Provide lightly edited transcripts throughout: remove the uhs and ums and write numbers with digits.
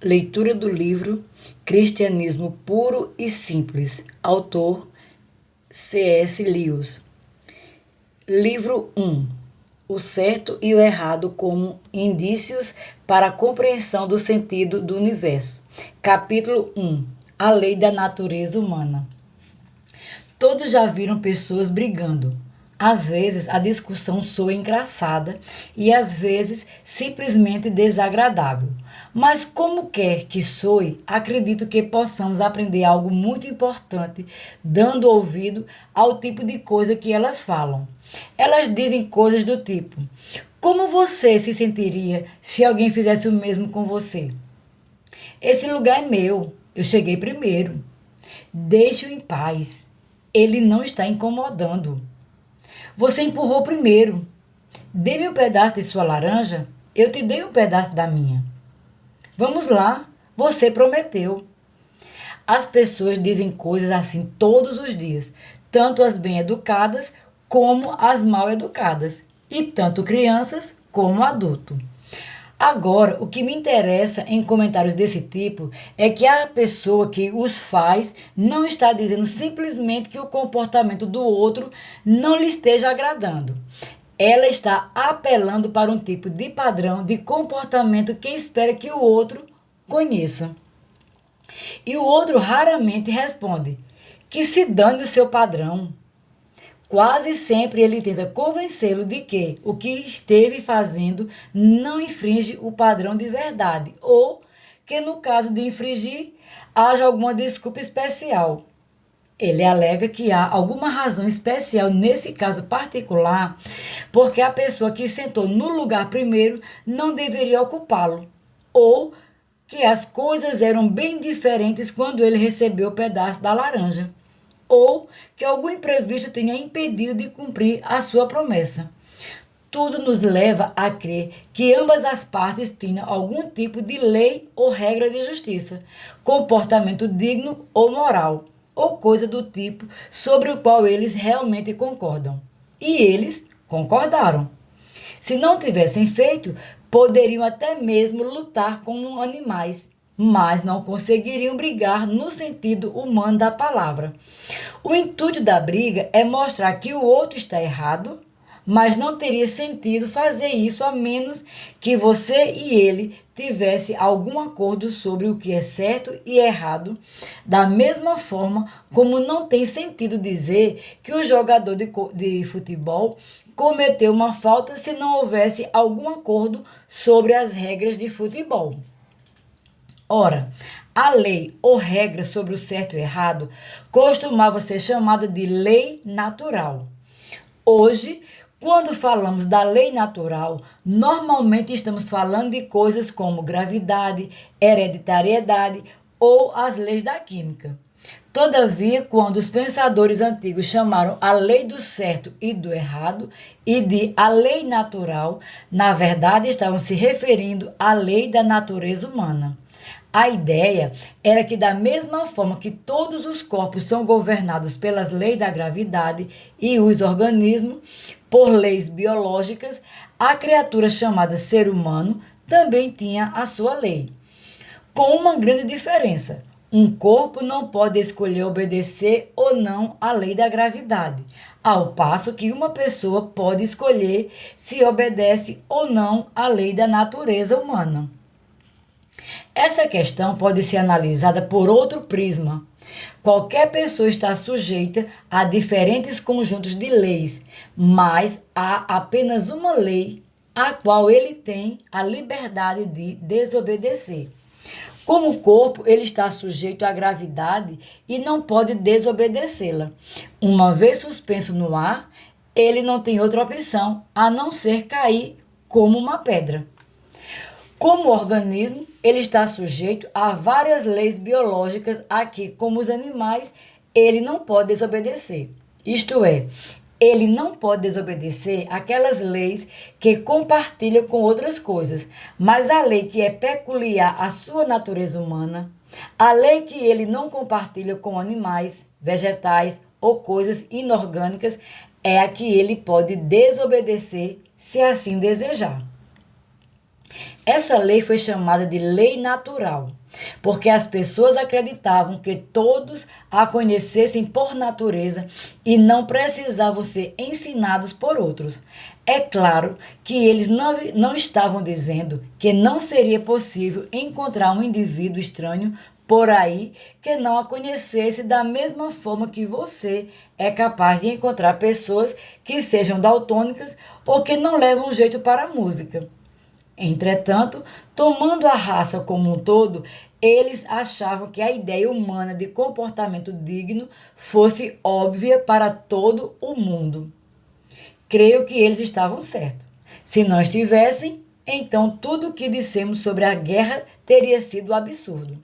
Leitura do livro Cristianismo Puro e Simples, autor C.S. Lewis. Livro 1. O certo e o errado como indícios para a compreensão do sentido do universo. Capítulo 1. A lei da natureza humana. Todos já viram pessoas brigando. Às vezes a discussão soa engraçada e às vezes simplesmente desagradável. Mas como quer que soe, acredito que possamos aprender algo muito importante dando ouvido ao tipo de coisa que elas falam. Elas dizem coisas do tipo: como você se sentiria se alguém fizesse o mesmo com você? Esse lugar é meu, eu cheguei primeiro. Deixe-o em paz. Ele não está incomodando. Você empurrou primeiro. Dê-me um pedaço de sua laranja, eu te dei um pedaço da minha. Vamos lá, você prometeu. As pessoas dizem coisas assim todos os dias, tanto as bem-educadas como as mal-educadas, e tanto crianças como adultos. Agora, o que me interessa em comentários desse tipo é que a pessoa que os faz não está dizendo simplesmente que o comportamento do outro não lhe esteja agradando. Ela está apelando para um tipo de padrão de comportamento que espera que o outro conheça. E o outro raramente responde: que se dane o seu padrão. Quase sempre ele tenta convencê-lo de que o que esteve fazendo não infringe o padrão de verdade, ou que, no caso de infringir, haja alguma desculpa especial. Ele alega que há alguma razão especial nesse caso particular, porque a pessoa que sentou no lugar primeiro não deveria ocupá-lo, ou que as coisas eram bem diferentes quando ele recebeu o pedaço da laranja, ou que algum imprevisto tenha impedido de cumprir a sua promessa. Tudo nos leva a crer que ambas as partes tinham algum tipo de lei ou regra de justiça, comportamento digno ou moral, ou coisa do tipo sobre o qual eles realmente concordam. E eles concordaram. Se não tivessem feito, poderiam até mesmo lutar como animais, mas não conseguiriam brigar no sentido humano da palavra. O intuito da briga é mostrar que o outro está errado, mas não teria sentido fazer isso a menos que você e ele tivessem algum acordo sobre o que é certo e errado, da mesma forma como não tem sentido dizer que o jogador de futebol cometeu uma falta se não houvesse algum acordo sobre as regras de futebol. Ora, a lei ou regra sobre o certo e errado costumava ser chamada de lei natural. Hoje, quando falamos da lei natural, normalmente estamos falando de coisas como gravidade, hereditariedade ou as leis da química. Todavia, quando os pensadores antigos chamaram a lei do certo e do errado e de a lei natural, na verdade estavam se referindo à lei da natureza humana. A ideia era que, da mesma forma que todos os corpos são governados pelas leis da gravidade e os organismos por leis biológicas, a criatura chamada ser humano também tinha a sua lei. Com uma grande diferença: um corpo não pode escolher obedecer ou não à lei da gravidade, ao passo que uma pessoa pode escolher se obedece ou não à lei da natureza humana. Essa questão pode ser analisada por outro prisma. Qualquer pessoa está sujeita a diferentes conjuntos de leis, mas há apenas uma lei a qual ele tem a liberdade de desobedecer. Como corpo, ele está sujeito à gravidade e não pode desobedecê-la. Uma vez suspenso no ar, ele não tem outra opção a não ser cair como uma pedra. Como organismo, ele está sujeito a várias leis biológicas a que, como os animais, ele não pode desobedecer. Isto é, ele não pode desobedecer aquelas leis que compartilha com outras coisas, mas a lei que é peculiar à sua natureza humana, a lei que ele não compartilha com animais, vegetais ou coisas inorgânicas, é a que ele pode desobedecer se assim desejar. Essa lei foi chamada de lei natural, porque as pessoas acreditavam que todos a conhecessem por natureza e não precisavam ser ensinados por outros. É claro que eles não estavam dizendo que não seria possível encontrar um indivíduo estranho por aí que não a conhecesse da mesma forma que você é capaz de encontrar pessoas que sejam daltônicas ou que não levam jeito para a música. Entretanto, tomando a raça como um todo, eles achavam que a ideia humana de comportamento digno fosse óbvia para todo o mundo. Creio que eles estavam certos. Se não estivessem, então tudo o que dissemos sobre a guerra teria sido absurdo.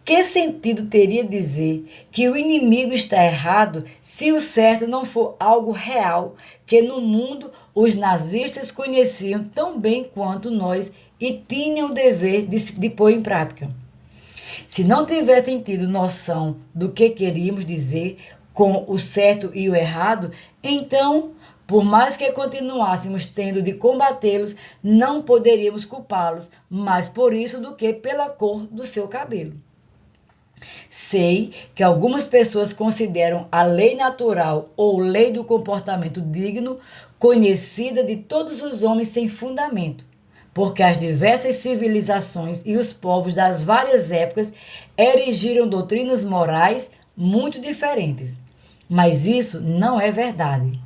Que sentido teria dizer que o inimigo está errado se o certo não for algo real que no mundo os nazistas conheciam tão bem quanto nós e tinham o dever de pôr em prática? Se não tivessem tido noção do que queríamos dizer com o certo e o errado, então, por mais que continuássemos tendo de combatê-los, não poderíamos culpá-los mais por isso do que pela cor do seu cabelo. Sei que algumas pessoas consideram a lei natural ou lei do comportamento digno conhecida de todos os homens sem fundamento, porque as diversas civilizações e os povos das várias épocas erigiram doutrinas morais muito diferentes. Mas isso não é verdade.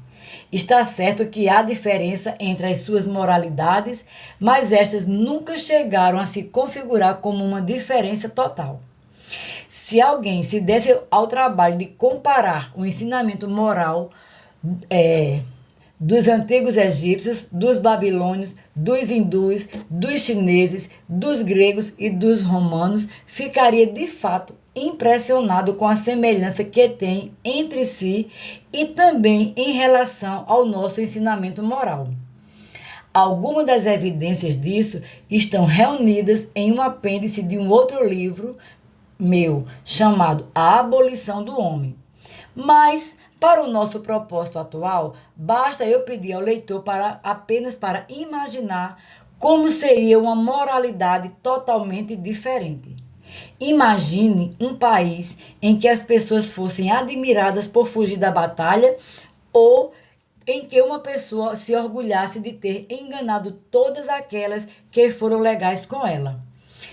Está certo que há diferença entre as suas moralidades, mas estas nunca chegaram a se configurar como uma diferença total. Se alguém se desse ao trabalho de comparar o ensinamento moral dos antigos egípcios, dos babilônios, dos hindus, dos chineses, dos gregos e dos romanos, ficaria de fato impressionado com a semelhança que tem entre si e também em relação ao nosso ensinamento moral. Algumas das evidências disso estão reunidas em um apêndice de um outro livro meu, chamado A Abolição do Homem. Mas, para o nosso propósito atual, basta eu pedir ao leitor apenas para imaginar como seria uma moralidade totalmente diferente. Imagine um país em que as pessoas fossem admiradas por fugir da batalha ou em que uma pessoa se orgulhasse de ter enganado todas aquelas que foram legais com ela.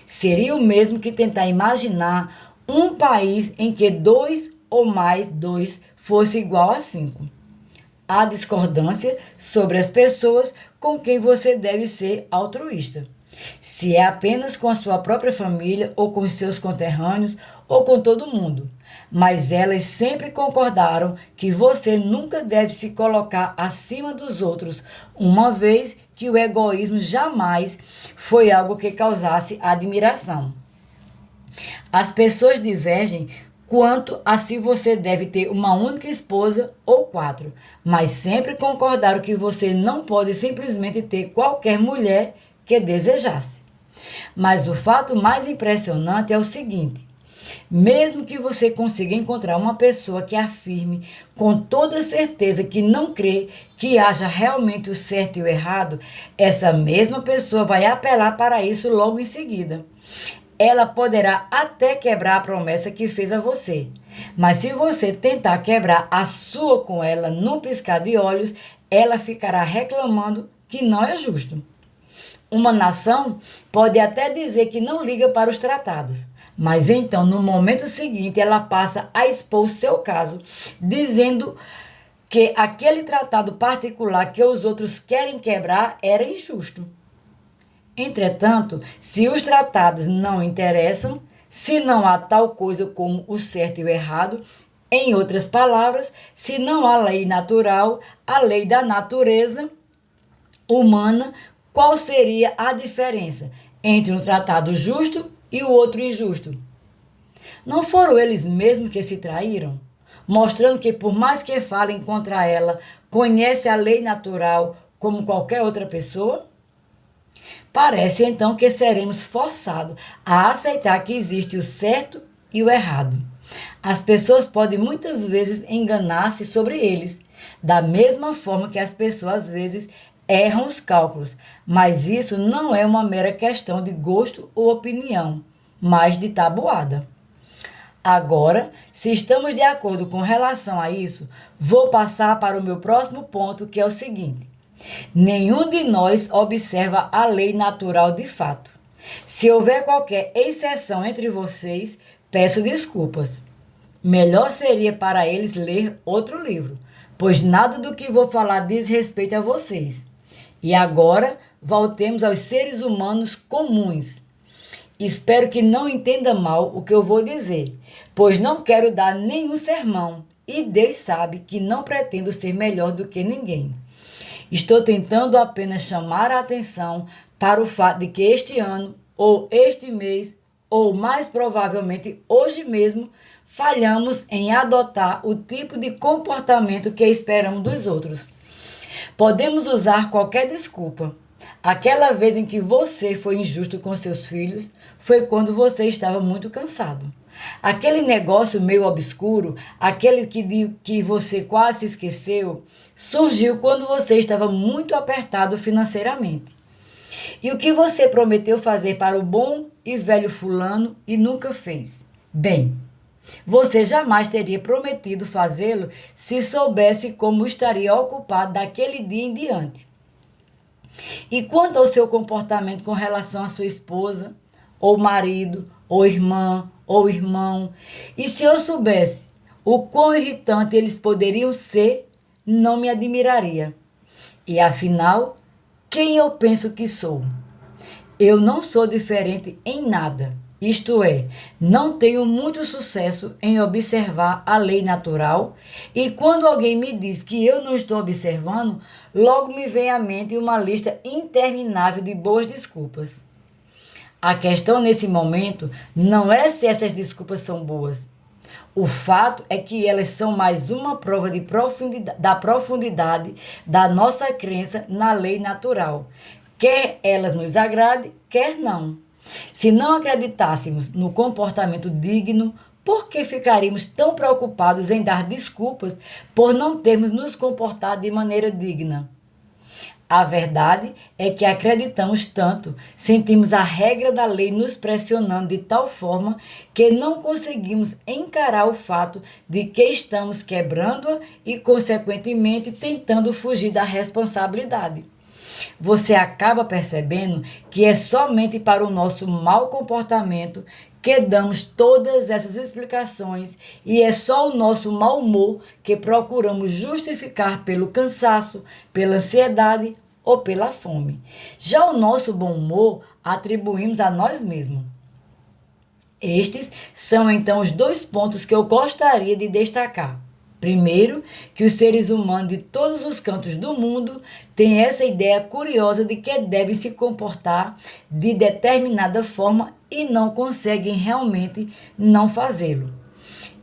Seria o mesmo que tentar imaginar um país em que 2 ou mais 2 fosse igual a 5. Há discordância sobre as pessoas com quem você deve ser altruísta. Se é apenas com a sua própria família, ou com os seus conterrâneos, ou com todo mundo. Mas elas sempre concordaram que você nunca deve se colocar acima dos outros, uma vez que o egoísmo jamais foi algo que causasse admiração. As pessoas divergem quanto a se você deve ter uma única esposa ou 4, mas sempre concordaram que você não pode simplesmente ter qualquer mulher que desejasse. Mas o fato mais impressionante é o seguinte: mesmo que você consiga encontrar uma pessoa que afirme com toda certeza que não crê que haja realmente o certo e o errado, essa mesma pessoa vai apelar para isso logo em seguida. Ela poderá até quebrar a promessa que fez a você, mas se você tentar quebrar a sua com ela num piscar de olhos, ela ficará reclamando que não é justo. Uma nação pode até dizer que não liga para os tratados, mas então, no momento seguinte, ela passa a expor seu caso, dizendo que aquele tratado particular que os outros querem quebrar era injusto. Entretanto, se os tratados não interessam, se não há tal coisa como o certo e o errado, em outras palavras, se não há lei natural, a lei da natureza humana, qual seria a diferença entre um tratado justo e o outro injusto? Não foram eles mesmos que se traíram, mostrando que, por mais que falem contra ela, conhece a lei natural como qualquer outra pessoa? Parece então que seremos forçados a aceitar que existe o certo e o errado. As pessoas podem muitas vezes enganar-se sobre eles, da mesma forma que as pessoas às vezes erram os cálculos, mas isso não é uma mera questão de gosto ou opinião, mas de tabuada. Agora, se estamos de acordo com relação a isso, vou passar para o meu próximo ponto, que é o seguinte: nenhum de nós observa a lei natural de fato. Se houver qualquer exceção entre vocês, peço desculpas. Melhor seria para eles ler outro livro, pois nada do que vou falar diz respeito a vocês. E agora, voltemos aos seres humanos comuns. Espero que não entenda mal o que eu vou dizer, pois não quero dar nenhum sermão, e Deus sabe que não pretendo ser melhor do que ninguém. Estou tentando apenas chamar a atenção para o fato de que este ano, ou este mês, ou mais provavelmente hoje mesmo, falhamos em adotar o tipo de comportamento que esperamos dos outros. Podemos usar qualquer desculpa. Aquela vez em que você foi injusto com seus filhos foi quando você estava muito cansado. Aquele negócio meio obscuro, aquele que você quase esqueceu, surgiu quando você estava muito apertado financeiramente. E o que você prometeu fazer para o bom e velho fulano e nunca fez? Bem, você jamais teria prometido fazê-lo se soubesse como estaria ocupado daquele dia em diante. E quanto ao seu comportamento com relação à sua esposa, ou marido, ou irmã, ou irmão, e se eu soubesse o quão irritante eles poderiam ser, não me admiraria. E afinal, quem eu penso que sou? Eu não sou diferente em nada. Isto é, não tenho muito sucesso em observar a lei natural, e quando alguém me diz que eu não estou observando, logo me vem à mente uma lista interminável de boas desculpas. A questão nesse momento não é se essas desculpas são boas. O fato é que elas são mais uma prova da profundidade da nossa crença na lei natural. Quer ela nos agrade, quer não. Se não acreditássemos no comportamento digno, por que ficaríamos tão preocupados em dar desculpas por não termos nos comportado de maneira digna? A verdade é que acreditamos tanto, sentimos a regra da lei nos pressionando de tal forma que não conseguimos encarar o fato de que estamos quebrando-a e, consequentemente, tentando fugir da responsabilidade. Você acaba percebendo que é somente para o nosso mau comportamento que damos todas essas explicações, e é só o nosso mau humor que procuramos justificar pelo cansaço, pela ansiedade ou pela fome. Já o nosso bom humor atribuímos a nós mesmos. Estes são então os dois pontos que eu gostaria de destacar. Primeiro, que os seres humanos de todos os cantos do mundo têm essa ideia curiosa de que devem se comportar de determinada forma e não conseguem realmente não fazê-lo.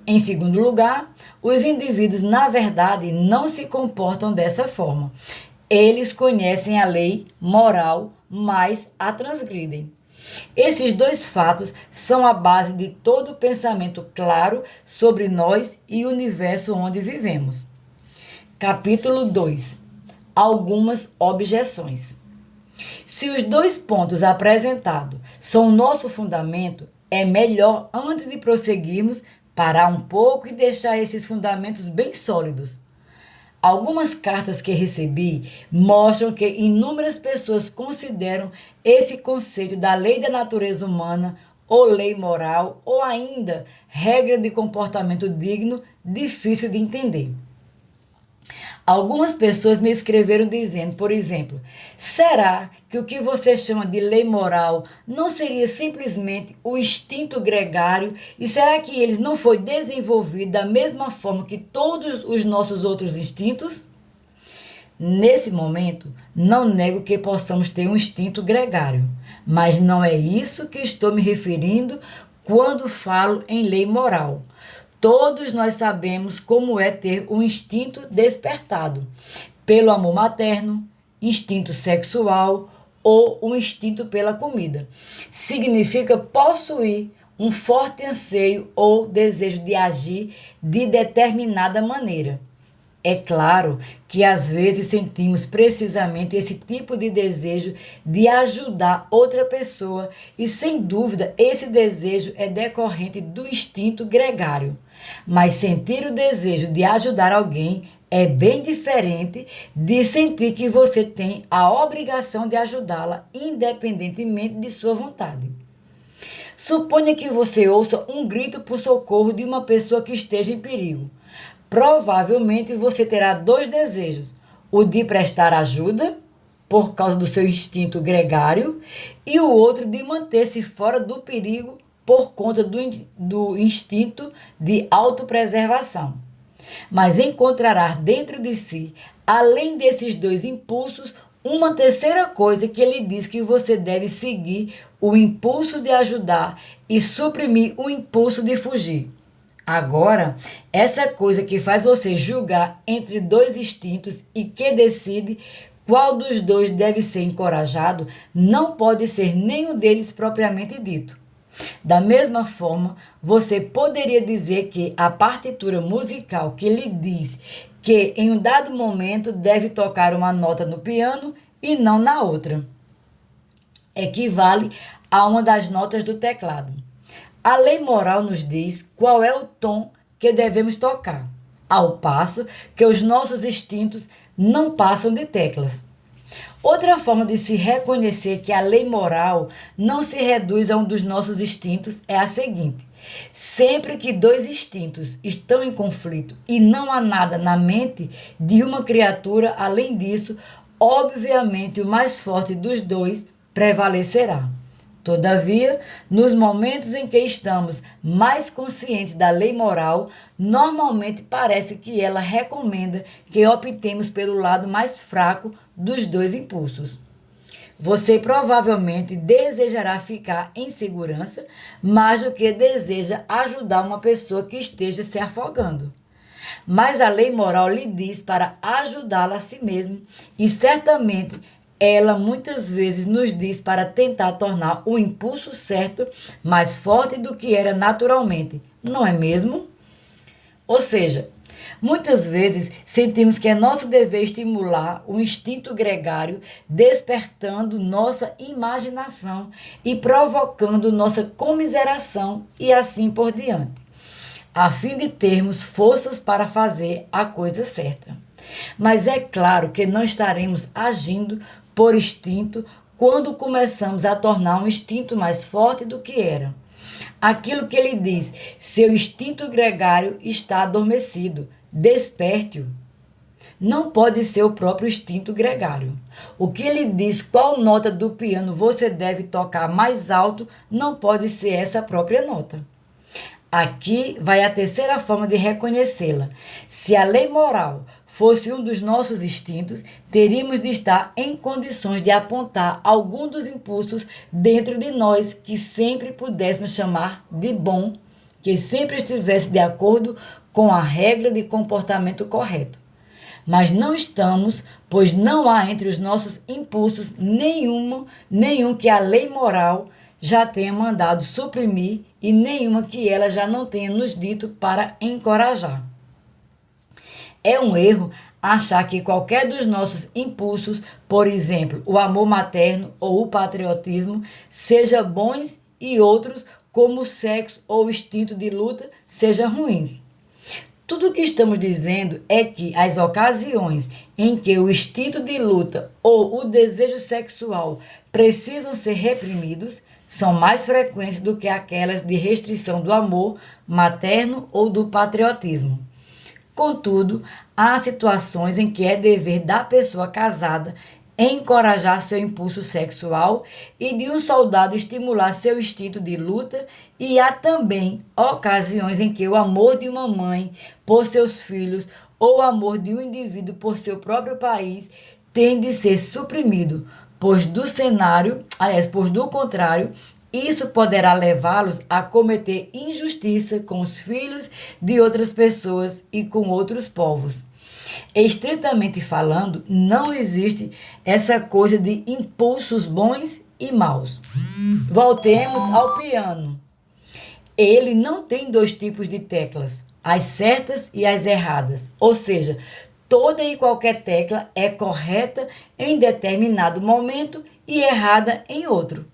Em segundo lugar, os indivíduos, na verdade, não se comportam dessa forma. Eles conhecem a lei moral, mas a transgridem. Esses dois fatos são a base de todo o pensamento claro sobre nós e o universo onde vivemos. Capítulo 2. Algumas objeções. Se os dois pontos apresentados são o nosso fundamento, é melhor, antes de prosseguirmos, parar um pouco e deixar esses fundamentos bem sólidos. Algumas cartas que recebi mostram que inúmeras pessoas consideram esse conceito da lei da natureza humana, ou lei moral, ou ainda regra de comportamento digno, difícil de entender. Algumas pessoas me escreveram dizendo, por exemplo, será que o que você chama de lei moral não seria simplesmente o instinto gregário, e será que ele não foi desenvolvido da mesma forma que todos os nossos outros instintos? Nesse momento, não nego que possamos ter um instinto gregário, mas não é isso que estou me referindo quando falo em lei moral. Todos nós sabemos como é ter um instinto despertado pelo amor materno, instinto sexual ou um instinto pela comida. Significa possuir um forte anseio ou desejo de agir de determinada maneira. É claro que às vezes sentimos precisamente esse tipo de desejo de ajudar outra pessoa e, sem dúvida, esse desejo é decorrente do instinto gregário. Mas sentir o desejo de ajudar alguém é bem diferente de sentir que você tem a obrigação de ajudá-la, independentemente de sua vontade. Suponha que você ouça um grito por socorro de uma pessoa que esteja em perigo. Provavelmente você terá dois desejos: o de prestar ajuda, por causa do seu instinto gregário, e o outro de manter-se fora do perigo por conta do instinto de autopreservação. Mas encontrará dentro de si, além desses dois impulsos, uma terceira coisa que ele diz que você deve seguir: o impulso de ajudar e suprimir o impulso de fugir. Agora, essa coisa que faz você julgar entre dois instintos e que decide qual dos dois deve ser encorajado, não pode ser nenhum deles propriamente dito. Da mesma forma, você poderia dizer que a partitura musical que lhe diz que em um dado momento deve tocar uma nota no piano e não na outra, equivale a uma das notas do teclado. A lei moral nos diz qual é o tom que devemos tocar, ao passo que os nossos instintos não passam de teclas. Outra forma de se reconhecer que a lei moral não se reduz a um dos nossos instintos é a seguinte: sempre que dois instintos estão em conflito e não há nada na mente de uma criatura além disso, obviamente o mais forte dos dois prevalecerá. Todavia, nos momentos em que estamos mais conscientes da lei moral, normalmente parece que ela recomenda que optemos pelo lado mais fraco dos dois impulsos. Você provavelmente desejará ficar em segurança mais do que deseja ajudar uma pessoa que esteja se afogando. Mas a lei moral lhe diz para ajudá-la a si mesmo e certamente ela muitas vezes nos diz para tentar tornar o impulso certo mais forte do que era naturalmente, não é mesmo? Ou seja, muitas vezes sentimos que é nosso dever estimular o instinto gregário, despertando nossa imaginação e provocando nossa comiseração e assim por diante, a fim de termos forças para fazer a coisa certa. Mas é claro que não estaremos agindo por instinto quando começamos a tornar um instinto mais forte do que era. Aquilo que ele diz: seu instinto gregário está adormecido, desperte-o. Não pode ser o próprio instinto gregário. O que ele diz qual nota do piano você deve tocar mais alto não pode ser essa própria nota. Aqui vai a terceira forma de reconhecê-la. Se a lei moral fosse um dos nossos instintos, teríamos de estar em condições de apontar algum dos impulsos dentro de nós que sempre pudéssemos chamar de bom, que sempre estivesse de acordo com a regra de comportamento correto. Mas não estamos, pois não há entre os nossos impulsos nenhum que a lei moral já tenha mandado suprimir e nenhuma que ela já não tenha nos dito para encorajar. É um erro achar que qualquer dos nossos impulsos, por exemplo, o amor materno ou o patriotismo, seja bons e outros, como o sexo ou o instinto de luta, sejam ruins. Tudo o que estamos dizendo é que as ocasiões em que o instinto de luta ou o desejo sexual precisam ser reprimidos são mais frequentes do que aquelas de restrição do amor materno ou do patriotismo. Contudo, há situações em que é dever da pessoa casada encorajar seu impulso sexual e de um soldado estimular seu instinto de luta, e há também ocasiões em que o amor de uma mãe por seus filhos ou o amor de um indivíduo por seu próprio país tem de ser suprimido, pois do contrário, isso poderá levá-los a cometer injustiça com os filhos de outras pessoas e com outros povos. Estritamente falando, não existe essa coisa de impulsos bons e maus. Voltemos ao piano. Ele não tem dois tipos de teclas, as certas e as erradas. Ou seja, Toda e qualquer tecla é correta em determinado momento e errada em outro.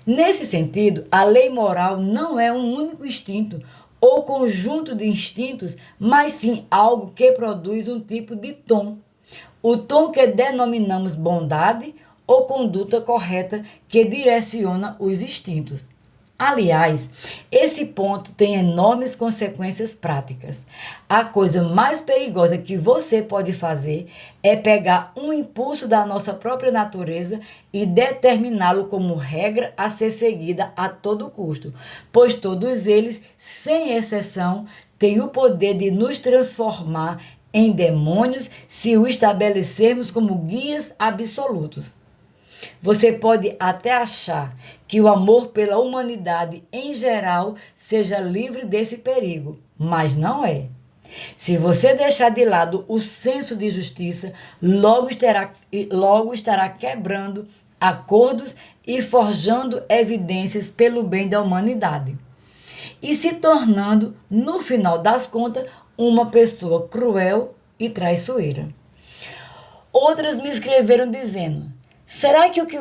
Nesse sentido, a lei moral não é um único instinto ou conjunto de instintos, mas sim algo que produz um tipo de tom. O tom que denominamos bondade ou conduta correta que direciona os instintos. Aliás, esse ponto tem enormes consequências práticas. A coisa mais perigosa que você pode fazer é pegar um impulso da nossa própria natureza e determiná-lo como regra a ser seguida a todo custo, pois todos eles, sem exceção, têm o poder de nos transformar em demônios se o estabelecermos como guias absolutos. Você pode até achar que o amor pela humanidade em geral seja livre desse perigo, mas não é. Se você deixar de lado o senso de justiça, logo estará quebrando acordos e forjando evidências pelo bem da humanidade. E se tornando, no final das contas, uma pessoa cruel e traiçoeira. Outras me escreveram dizendo: será que o que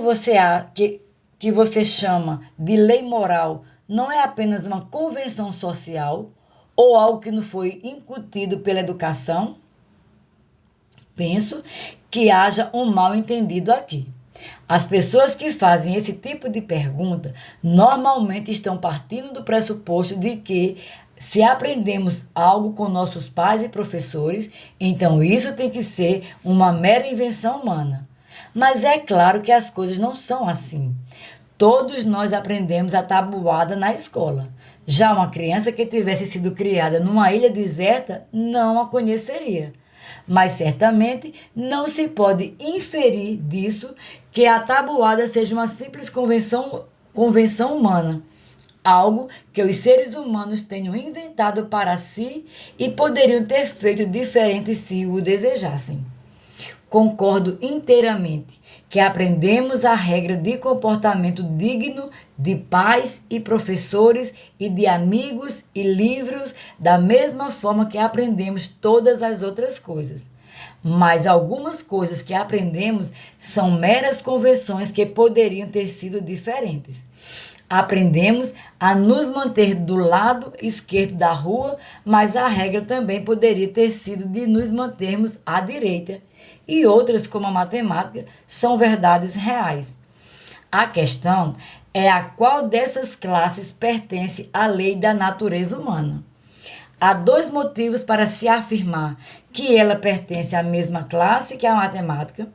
você chama de lei moral não é apenas uma convenção social ou algo que não foi incutido pela educação? Penso que haja um mal-entendido aqui. As pessoas que fazem esse tipo de pergunta normalmente estão partindo do pressuposto de que, se aprendemos algo com nossos pais e professores, então isso tem que ser uma mera invenção humana. Mas é claro que as coisas não são assim. Todos nós aprendemos a tabuada na escola. Já uma criança que tivesse sido criada numa ilha deserta não a conheceria. Mas certamente não se pode inferir disso que a tabuada seja uma simples convenção humana. Algo que os seres humanos tenham inventado para si e poderiam ter feito diferente se o desejassem. Concordo inteiramente que aprendemos a regra de comportamento digno de pais e professores e de amigos e livros da mesma forma que aprendemos todas as outras coisas. Mas algumas coisas que aprendemos são meras convenções que poderiam ter sido diferentes. Aprendemos a nos manter do lado esquerdo da rua, mas a regra também poderia ter sido de nos mantermos à direita. E outras, como a matemática, são verdades reais. A questão é a qual dessas classes pertence à lei da natureza humana. Há dois motivos para se afirmar que ela pertence à mesma classe que a matemática.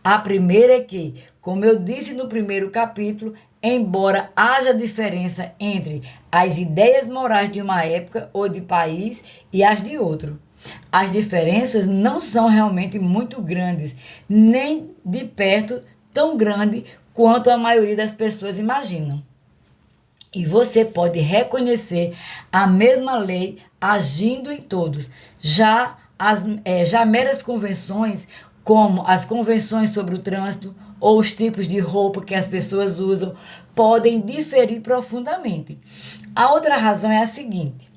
A primeira é que, como eu disse no primeiro capítulo, embora haja diferença entre as ideias morais de uma época ou de país e as de outro, as diferenças não são realmente muito grandes, nem de perto tão grande quanto a maioria das pessoas imaginam. E você pode reconhecer a mesma lei agindo em todos. Já meras convenções, como as convenções sobre o trânsito ou os tipos de roupa que as pessoas usam, podem diferir profundamente. A outra razão é a seguinte: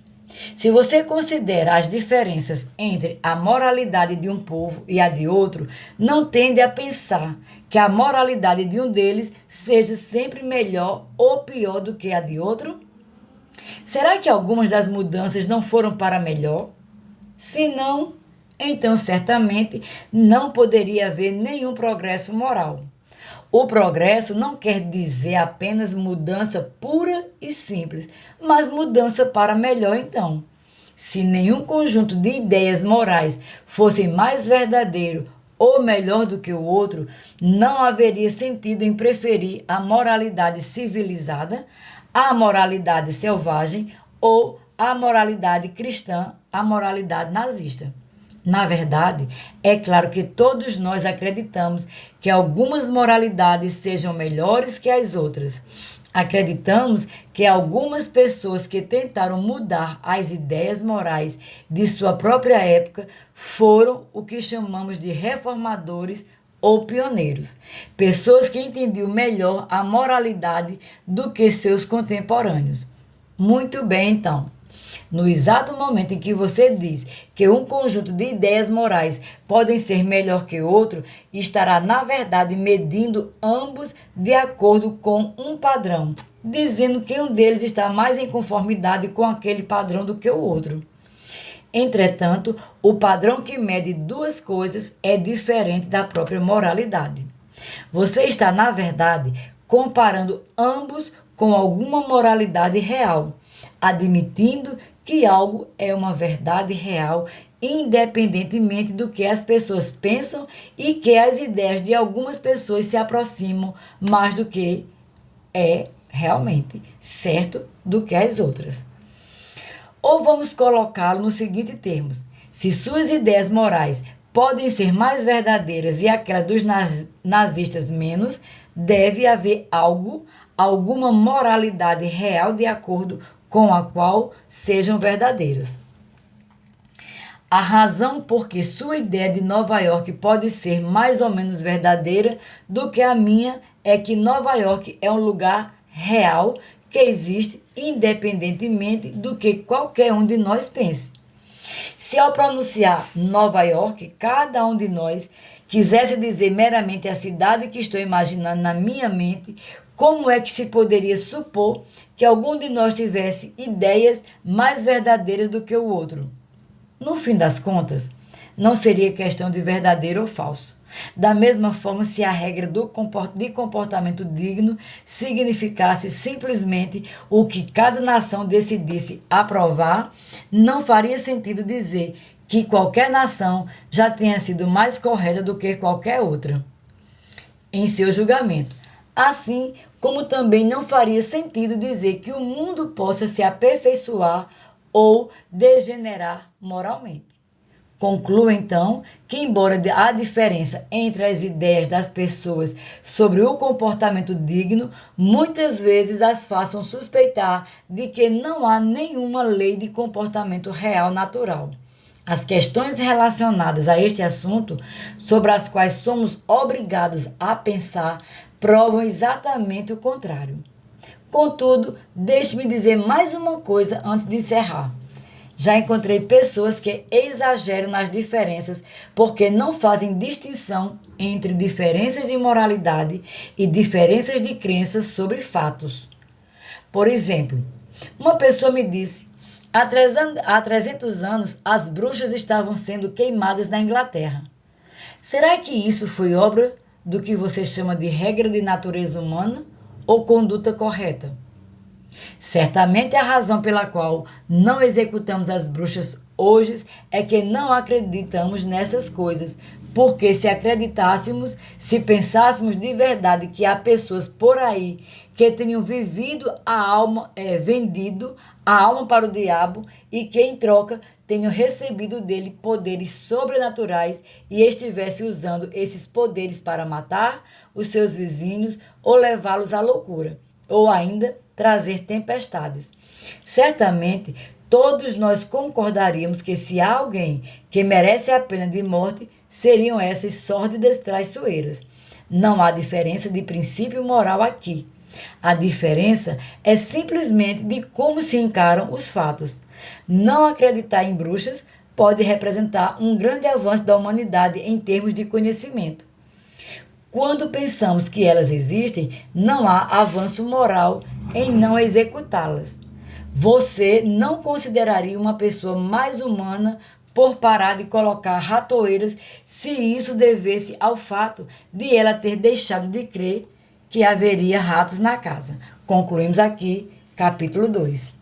se você considera as diferenças entre a moralidade de um povo e a de outro, não tende a pensar que a moralidade de um deles seja sempre melhor ou pior do que a de outro? Será que algumas das mudanças não foram para melhor? Se não, então certamente não poderia haver nenhum progresso moral. O progresso não quer dizer apenas mudança pura e simples, mas mudança para melhor então. Se nenhum conjunto de ideias morais fosse mais verdadeiro ou melhor do que o outro, não haveria sentido em preferir a moralidade civilizada, a moralidade selvagem ou a moralidade cristã à moralidade nazista. Na verdade, é claro que todos nós acreditamos que algumas moralidades sejam melhores que as outras. Acreditamos que algumas pessoas que tentaram mudar as ideias morais de sua própria época foram o que chamamos de reformadores ou pioneiros. Pessoas que entendiam melhor a moralidade do que seus contemporâneos. Muito bem, então. No exato momento em que você diz que um conjunto de ideias morais podem ser melhor que outro, estará, na verdade, medindo ambos de acordo com um padrão, dizendo que um deles está mais em conformidade com aquele padrão do que o outro. Entretanto, o padrão que mede duas coisas é diferente da própria moralidade. Você está, na verdade, comparando ambos com alguma moralidade real, admitindo que algo é uma verdade real, independentemente do que as pessoas pensam e que as ideias de algumas pessoas se aproximam mais do que é realmente certo do que as outras. Ou vamos colocá-lo nos seguintes termos: se suas ideias morais podem ser mais verdadeiras e aquelas dos nazistas menos, deve haver alguma moralidade real de acordo com a qual sejam verdadeiras. A razão por que sua ideia de Nova York pode ser mais ou menos verdadeira do que a minha é que Nova York é um lugar real que existe independentemente do que qualquer um de nós pense. Se ao pronunciar Nova York, cada um de nós quisesse dizer meramente a cidade que estou imaginando na minha mente, como é que se poderia supor que algum de nós tivesse ideias mais verdadeiras do que o outro? No fim das contas, não seria questão de verdadeiro ou falso. Da mesma forma, se a regra de comportamento digno significasse simplesmente o que cada nação decidisse aprovar, não faria sentido dizer que qualquer nação já tenha sido mais correta do que qualquer outra em seu julgamento. Assim como também não faria sentido dizer que o mundo possa se aperfeiçoar ou degenerar moralmente. Concluo, então, que, embora a diferença entre as ideias das pessoas sobre o comportamento digno muitas vezes as façam suspeitar de que não há nenhuma lei de comportamento real natural. As questões relacionadas a este assunto, sobre as quais somos obrigados a pensar, provam exatamente o contrário. Contudo, deixe-me dizer mais uma coisa antes de encerrar. Já encontrei pessoas que exageram nas diferenças porque não fazem distinção entre diferenças de moralidade e diferenças de crenças sobre fatos. Por exemplo, uma pessoa me disse: há 300 anos as bruxas estavam sendo queimadas na Inglaterra. Será que isso foi obra do que você chama de regra de natureza humana ou conduta correta? Certamente a razão pela qual não executamos as bruxas hoje é que não acreditamos nessas coisas, porque se acreditássemos, se pensássemos de verdade que há pessoas por aí que tenham vendido a alma para o diabo e que em troca tenham recebido dele poderes sobrenaturais e estivesse usando esses poderes para matar os seus vizinhos ou levá-los à loucura, ou ainda trazer tempestades. Certamente, todos nós concordaríamos que se há alguém que merece a pena de morte, seriam essas sórdidas traiçoeiras. Não há diferença de princípio moral aqui. A diferença é simplesmente de como se encaram os fatos. Não acreditar em bruxas pode representar um grande avanço da humanidade em termos de conhecimento. Quando pensamos que elas existem, não há avanço moral em não executá-las. Você não consideraria uma pessoa mais humana por parar de colocar ratoeiras se isso devesse ao fato de ela ter deixado de crer que haveria ratos na casa. Concluímos aqui, capítulo 2.